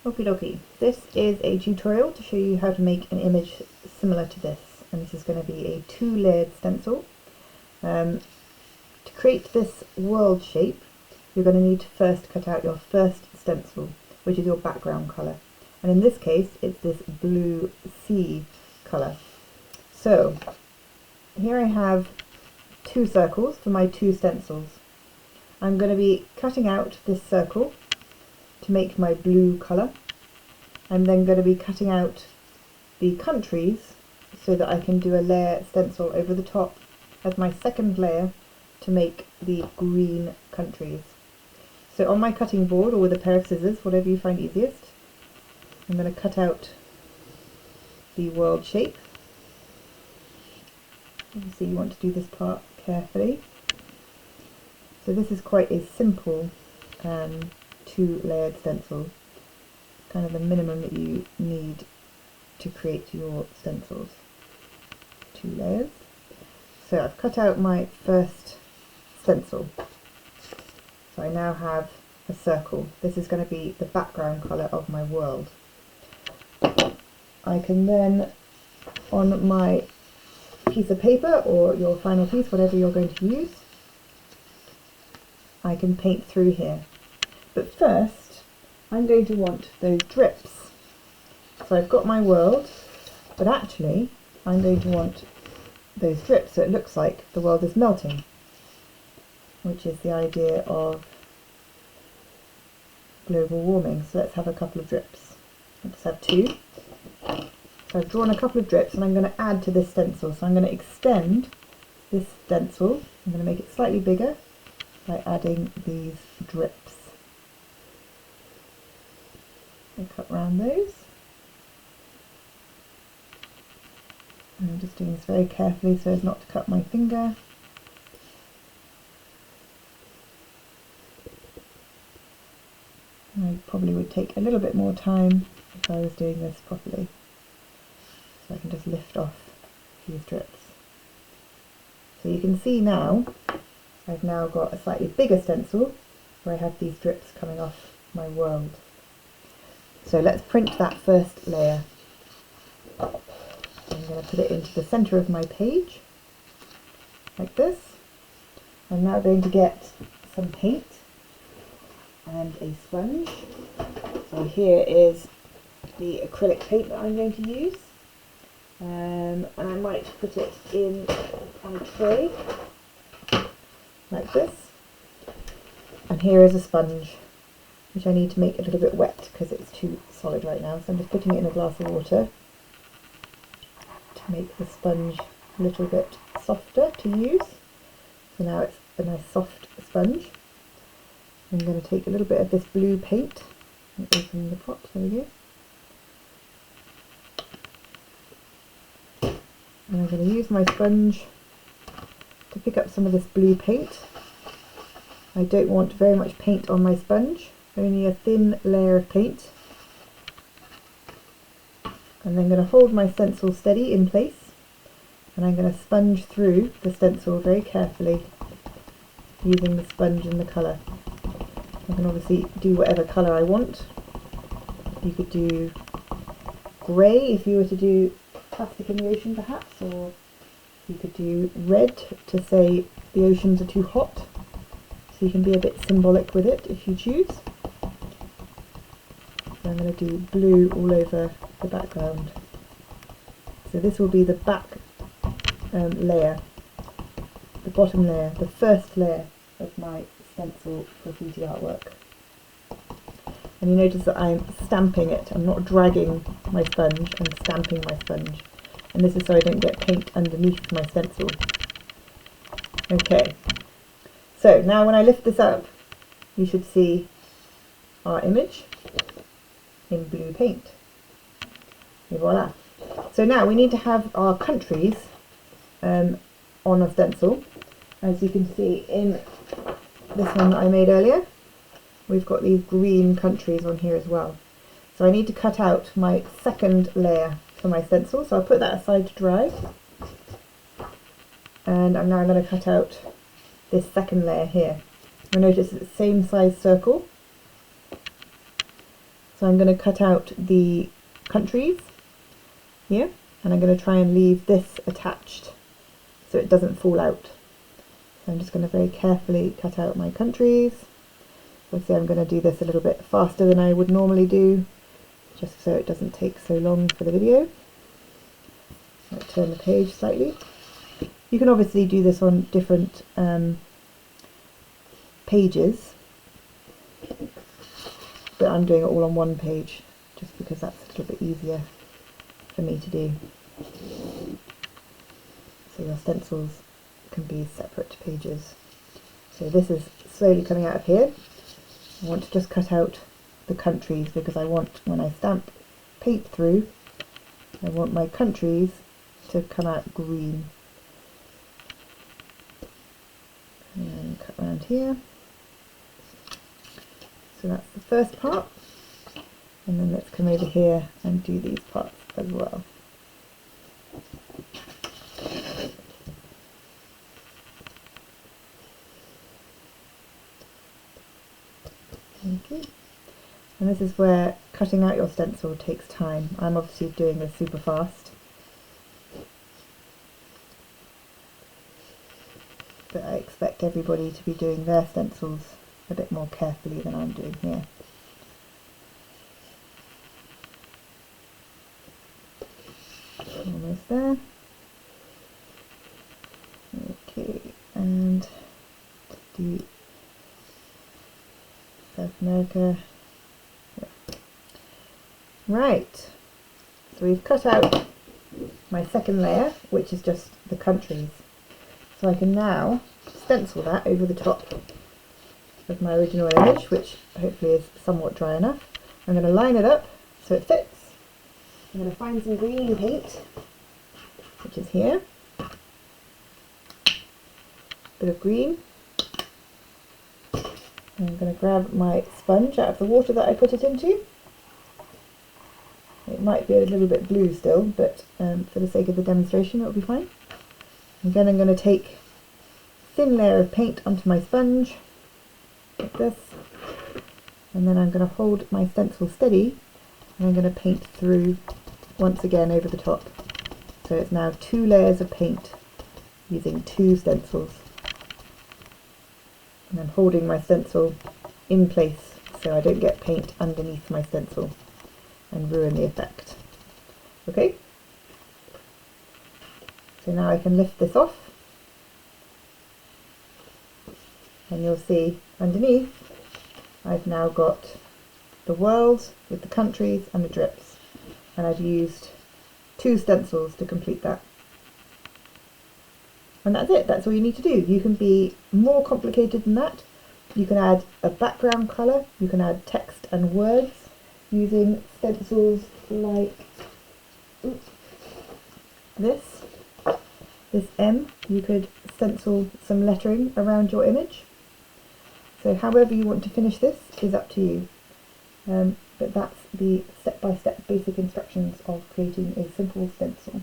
Okie dokie. This is a tutorial to show you how to make an image similar to this, and this is going to be a 2-layered stencil. To create this world shape, you're going to need to first cut out your first stencil, which is your background colour, and in this case it's this blue sea colour. So here I have 2 circles for my 2 stencils. I'm going to be cutting out this circle to make my blue colour. I'm then going to be cutting out the countries so that I can do a layer stencil over the top as my second layer to make the green countries. So on my cutting board, or with a pair of scissors, whatever you find easiest, I'm going to cut out the world shape. Obviously you want to do this part carefully. So this is quite a simple 2-layered stencil, kind of the minimum that you need to create your stencils. 2 layers. So I've cut out my first stencil. So I now have a circle. This is going to be the background colour of my world. I can then, on my piece of paper or your final piece, whatever you're going to use, I can paint through here. But first I'm going to want those drips. So I've got my world, but actually I'm going to want those drips so it looks like the world is melting, which is the idea of global warming. So let's have a couple of drips. Let's have 2. So I've drawn a couple of drips and I'm going to add to this stencil. So I'm going to extend this stencil. I'm going to make it slightly bigger by adding these drips. I cut round those. And I'm just doing this very carefully so as not to cut my finger. I probably would take a little bit more time if I was doing this properly. So I can just lift off these drips. So you can see now, I've now got a slightly bigger stencil where I have these drips coming off my world. So let's print that first layer. I'm going to put it into the centre of my page, like this. I'm now going to get some paint and a sponge. So here is the acrylic paint that I'm going to use. And I might put it in on a tray, like this. And here is a sponge, which I need to make a little bit wet because it's too solid right now. So I'm just putting it in a glass of water to make the sponge a little bit softer to use. So now it's a nice soft sponge. I'm going to take a little bit of this blue paint and open the pot. There we go. And I'm going to use my sponge to pick up some of this blue paint. I don't want very much paint on my sponge, only a thin layer of paint. And then I'm going to hold my stencil steady in place, and I'm going to sponge through the stencil very carefully using the sponge and the colour. I can obviously do whatever colour I want. You could do grey if you were to do plastic in the ocean perhaps, or you could do red to say the oceans are too hot, so you can be a bit symbolic with it if you choose. So I'm going to do blue all over the background. So this will be the back layer, the bottom layer, the first layer of my stencil graffiti artwork. And you notice that I'm stamping it, I'm not dragging my sponge, I'm stamping my sponge. And this is so I don't get paint underneath my stencil. Okay, so now when I lift this up, you should see our image in blue paint. Et voila. So now we need to have our countries on a stencil. As you can see in this one that I made earlier, we've got these green countries on here as well. So I need to cut out my second layer for my stencil, so I'll put that aside to dry. And I'm now going to cut out this second layer here. You'll notice it's the same size circle, So I'm going to cut out the countries here, and I'm going to try and leave this attached so it doesn't fall out. So I'm just going to very carefully cut out my countries. Obviously I'm going to do this a little bit faster than I would normally do, just so it doesn't take so long for the video. I'll turn the page slightly. You can obviously do this on different pages, but I'm doing it all on one page just because that's a little bit easier for me to do. So your stencils can be separate pages. So this is slowly coming out of here. I want to just cut out the countries because I want, when I stamp paint through, I want my countries to come out green. And then cut around here. So that's the first part. And then let's come over here and do these parts as well. Okay. And this is where cutting out your stencil takes time. I'm obviously doing this super fast, but I expect everybody to be doing their stencils a bit more carefully than I'm doing here. Almost there. Okay, and do South America. Yeah. Right, so we've cut out my second layer, which is just the countries. So I can now stencil that over the top of my original image, which hopefully is somewhat dry enough. I'm going to line it up so it fits. I'm going to find some green paint, which is here. Bit of green. I'm going to grab my sponge out of the water that I put it into. It might be a little bit blue still, but for the sake of the demonstration it will be fine. And then I'm going to take a thin layer of paint onto my sponge, like this, and then I'm going to hold my stencil steady and I'm going to paint through once again over the top. So it's now 2 layers of paint using 2 stencils. And I'm holding my stencil in place so I don't get paint underneath my stencil and ruin the effect. Okay? So now I can lift this off, and you'll see underneath I've now got the world with the countries and the drips, and I've used 2 stencils to complete that. And that's it, that's all you need to do. You can be more complicated than that. You can add a background colour, you can add text and words using stencils like this M. You could stencil some lettering around your image. So however you want to finish this is up to you. But that's the step-by-step basic instructions of creating a simple stencil.